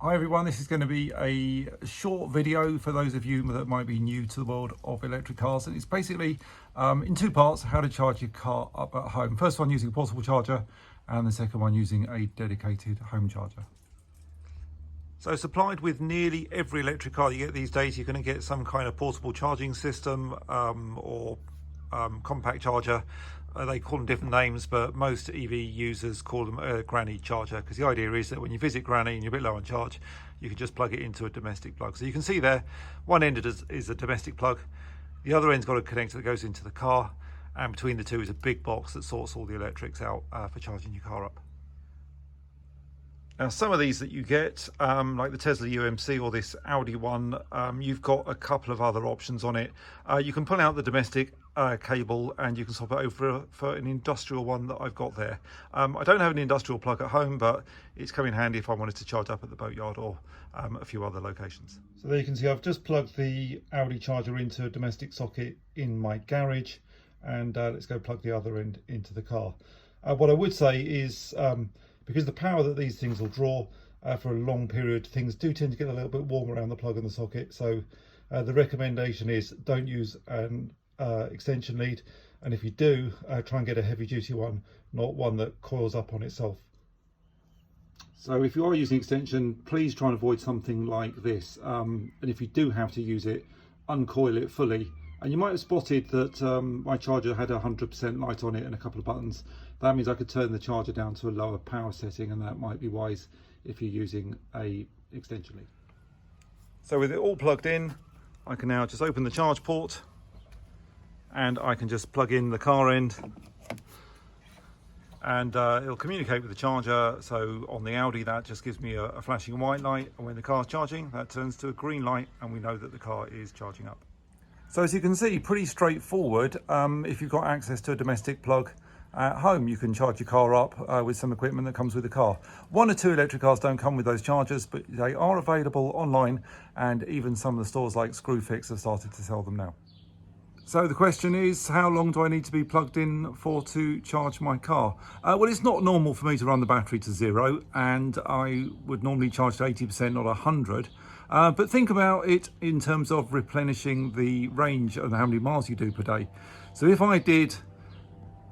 Hi everyone, this is going to be a short video for those of you that might be new to the world of electric cars, and it's basically in two parts: how to charge your car up at home. First one using a portable charger, and the second one using a dedicated home charger. So supplied with nearly every electric car you get these days, you're going to get some kind of portable charging system or compact charger. They call them different names, but most EV users call them a granny charger, because the idea is that when you visit granny and you're a bit low on charge, you can just plug it into a domestic plug. So you can see there, one end is a domestic plug, the other end's got a connector that goes into the car, and between the two is a big box that sorts all the electrics out for charging your car up. Now, some of these that you get, like the Tesla UMC or this Audi one, you've got a couple of other options on it. You can pull out the domestic cable and you can swap it over for an industrial one that I've got there. I don't have an industrial plug at home, but it's come in handy if I wanted to charge up at the boatyard or a few other locations. So there you can see I've just plugged the Audi charger into a domestic socket in my garage, and let's go plug the other end into the car. What I would say is, because the power that these things will draw for a long period, things do tend to get a little bit warm around the plug and the socket. So the recommendation is don't use an extension lead, and if you do, try and get a heavy duty one, not one that coils up on itself. So if you are using extension, please try and avoid something like this, and if you do have to use it, uncoil it fully. And you might have spotted that my charger had 100% light on it and a couple of buttons. That means I could turn the charger down to a lower power setting, and that might be wise if you're using a extension lead. So with it all plugged in, I can now just open the charge port and I can just plug in the car end, and it'll communicate with the charger. So on the Audi, that just gives me a flashing white light, and when the car's charging, that turns to a green light, and we know that the car is charging up. So as you can see, pretty straightforward. If you've got access to a domestic plug at home, you can charge your car up with some equipment that comes with the car. One or two electric cars don't come with those chargers, but they are available online, and even some of the stores like Screwfix have started to sell them now. So the question is, how long do I need to be plugged in for to charge my car? Well, it's not normal for me to run the battery to zero, and I would normally charge to 80%, not 100. But think about it in terms of replenishing the range and how many miles you do per day. So if I did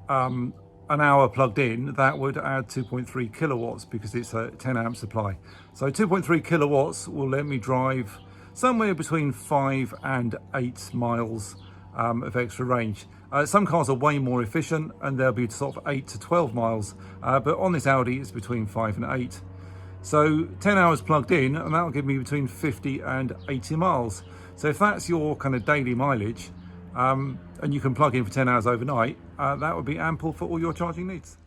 an hour plugged in, that would add 2.3 kilowatts because it's a 10 amp supply. So 2.3 kilowatts will let me drive somewhere between 5 and 8 miles of extra range. Some cars are way more efficient and they'll be sort of 8 to 12 miles, but on this Audi it's between 5 and 8. So 10 hours plugged in, and that'll give me between 50 and 80 miles. So if that's your kind of daily mileage, and you can plug in for 10 hours overnight, that would be ample for all your charging needs.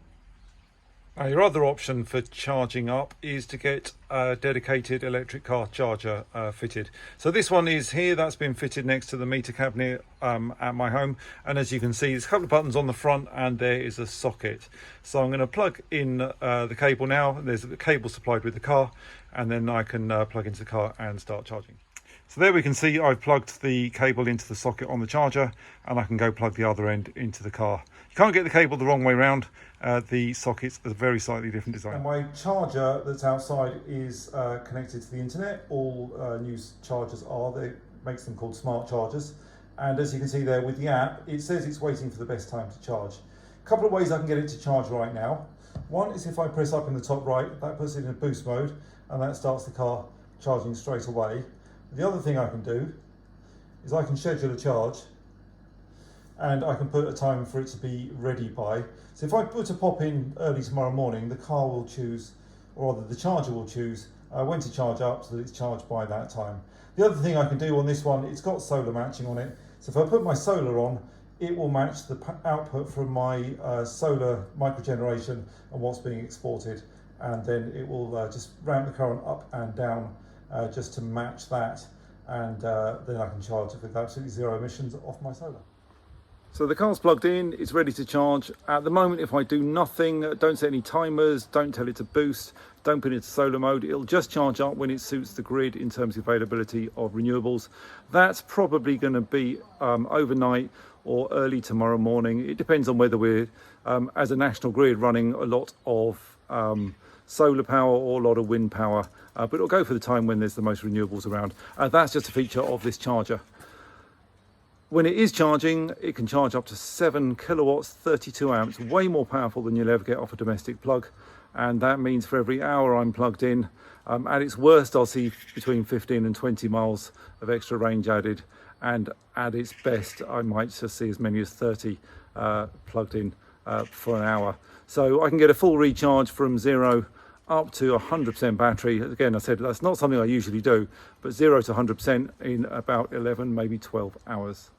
Your other option for charging up is to get a dedicated electric car charger fitted. So this one is here, that's been fitted next to the meter cabinet at my home. And as you can see, there's a couple of buttons on the front and there is a socket. So I'm going to plug in the cable now. There's a cable supplied with the car, and then I can plug into the car and start charging. So there we can see I've plugged the cable into the socket on the charger, and I can go plug the other end into the car. You can't get the cable the wrong way around. The socket's a very slightly different design. And my charger that's outside is connected to the internet. All new chargers are. That makes them called smart chargers. And as you can see there with the app, it says it's waiting for the best time to charge. A couple of ways I can get it to charge right now. One is if I press up in the top right, that puts it in boost mode, and that starts the car charging straight away. The other thing I can do is I can schedule a charge, and I can put a time for it to be ready by. So if I put a pop in early tomorrow morning, the car will choose, or rather the charger will choose when to charge up so that it's charged by that time. The other thing I can do on this one, it's got solar matching on it. So if I put my solar on, it will match the output from my solar microgeneration and what's being exported. And then it will just ramp the current up and down just to match that, and then I can charge it with absolutely zero emissions off my solar. So the car's plugged in, it's ready to charge. At the moment, if I do nothing, don't set any timers, don't tell it to boost, don't put it into solar mode, it'll just charge up when it suits the grid in terms of availability of renewables. That's probably going to be overnight or early tomorrow morning. It depends on whether we're, as a national grid, running a lot of solar power or a lot of wind power, but it'll go for the time when there's the most renewables around. That's just a feature of this charger. When it is charging, it can charge up to 7 kilowatts, 32 amps, way more powerful than you'll ever get off a domestic plug. And that means for every hour I'm plugged in, at its worst, I'll see between 15 and 20 miles of extra range added. And at its best, I might just see as many as 30 plugged in for an hour. So I can get a full recharge from 0 up to 100% battery. Again, I said that's not something I usually do, but 0 to 100% in about 11, maybe 12 hours.